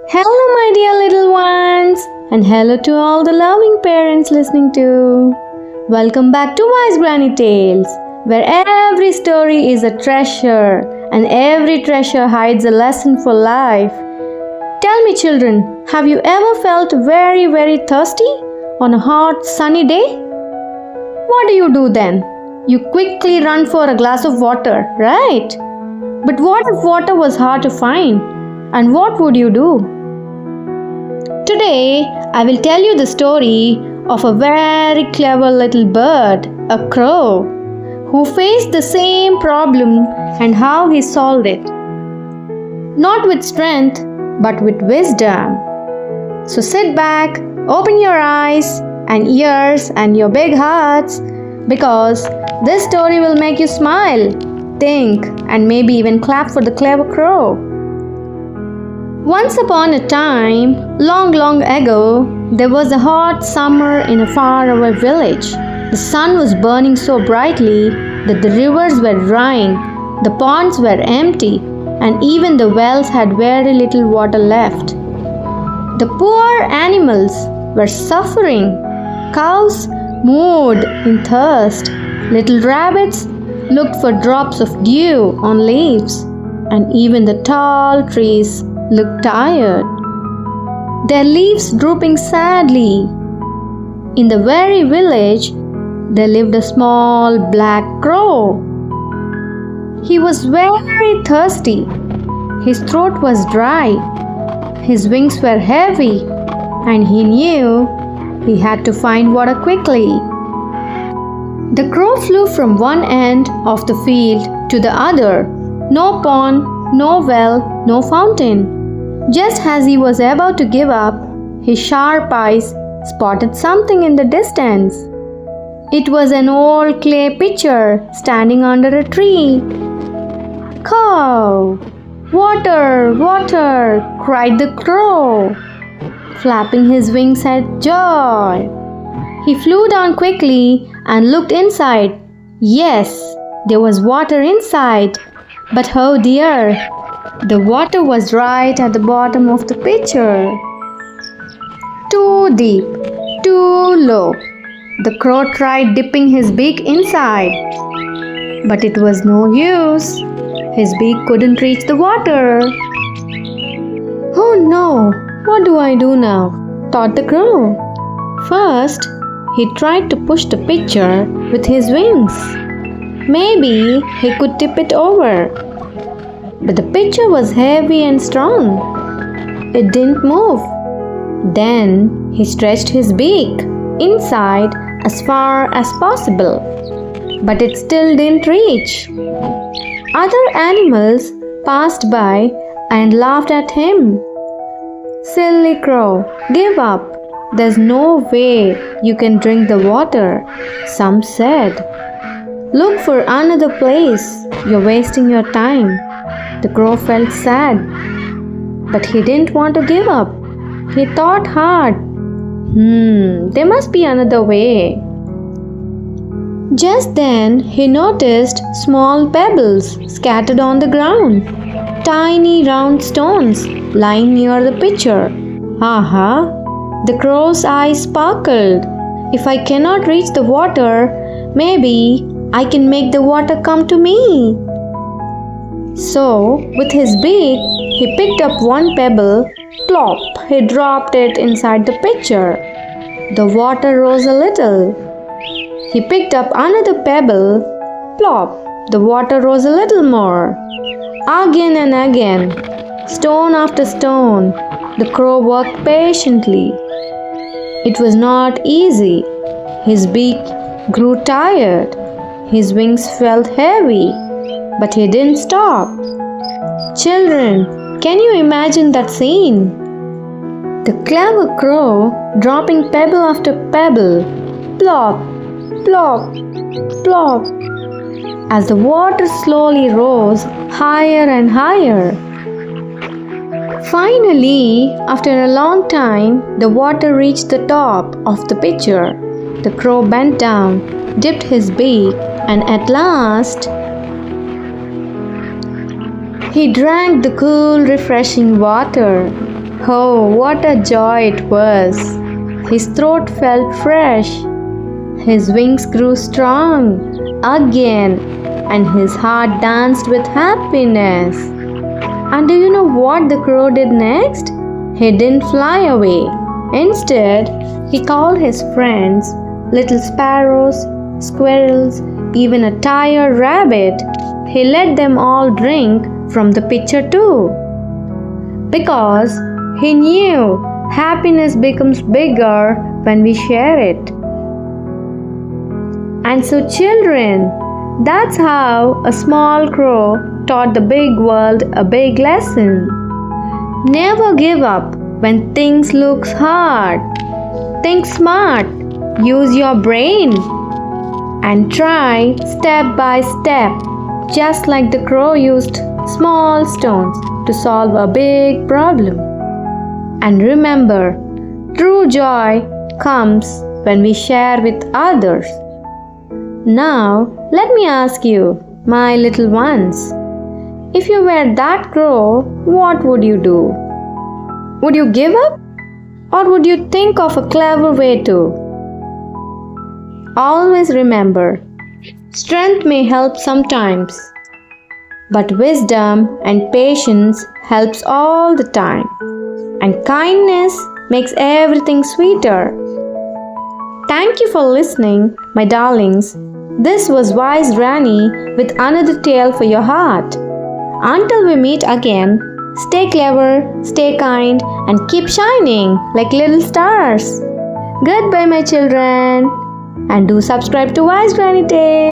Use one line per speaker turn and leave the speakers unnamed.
Hello, my dear little ones, and hello to all the loving parents listening too. Welcome back to Wise Granny Tales, where every story is a treasure and every treasure hides a lesson for life. Tell me, children, have you ever felt very, very thirsty on a hot, sunny day? What do you do then? You quickly run for a glass of water, right? But what if water was hard to find? And what would you do? Today, I will tell you the story of a very clever little bird, a crow, who faced the same problem and how he solved it. Not with strength, but with wisdom. So sit back, open your eyes and ears and your big hearts, because this story will make you smile, think, and maybe even clap for the clever crow. Once upon a time, long, long ago, there was a hot summer in a faraway village. The sun was burning so brightly that the rivers were drying, the ponds were empty, and even the wells had very little water left. The poor animals were suffering. Cows mooed in thirst. Little rabbits looked for drops of dew on leaves, and even the tall trees looked tired, their leaves drooping sadly. In the very village, there lived a small black crow. He was very thirsty. His throat was dry, his wings were heavy, and he knew he had to find water quickly. The crow flew from one end of the field to the other. No pond, no well, no fountain. Just as he was about to give up, his sharp eyes spotted something in the distance. It was an old clay pitcher standing under a tree. "Caw! Water! Water!" cried the crow, flapping his wings at joy. He flew down quickly and looked inside. Yes, there was water inside. But oh dear! The water was right at the bottom of the pitcher. Too deep, too low. The crow tried dipping his beak inside, but it was no use. His beak couldn't reach the water. "Oh no, what do I do now?" thought the crow. First, he tried to push the pitcher with his wings. Maybe he could tip it over. But the pitcher was heavy and strong. It didn't move. Then he stretched his beak inside as far as possible, but it still didn't reach. Other animals passed by and laughed at him. "Silly crow, give up. There's no way you can drink the water," some said. "Look for another place. You're wasting your time." The crow felt sad, but he didn't want to give up. He thought hard. There must be another way. Just then he noticed small pebbles scattered on the ground, tiny round stones lying near the pitcher. Aha! The crow's eyes sparkled. "If I cannot reach the water, maybe I can make the water come to me." So, with his beak, he picked up one pebble. Plop! He dropped it inside the pitcher. The water rose a little. He picked up another pebble. Plop! The water rose a little more. Again and again, stone after stone, the crow worked patiently. It was not easy. His beak grew tired. His wings felt heavy. But he didn't stop. Children, can you imagine that scene? The clever crow dropping pebble after pebble, plop, plop, plop, as the water slowly rose higher and higher. Finally, after a long time, the water reached the top of the pitcher. The crow bent down, dipped his beak, and at last, he drank the cool, refreshing water. Oh, what a joy it was! His throat felt fresh, his wings grew strong again, and his heart danced with happiness. And do you know what the crow did next? He didn't fly away. Instead, he called his friends, little sparrows, squirrels, even a tired rabbit. He let them all drink from the pitcher too. Because he knew happiness becomes bigger when we share it. And so, children, that's how a small crow taught the big world a big lesson. Never give up when things look hard. Think smart, use your brain, and try step by step, just like the crow used small stones to solve a big problem. And remember, true joy comes when we share with others. Now, let me ask you, my little ones, if you were that crow, what would you do? Would you give up? Or would you think of a clever way to? Always remember, strength may help sometimes, but wisdom and patience helps all the time. And kindness makes everything sweeter. Thank you for listening, my darlings. This was Wise Granny with another tale for your heart. Until we meet again, stay clever, stay kind, and keep shining like little stars. Goodbye, my children. And do subscribe to Wise Granny Tales.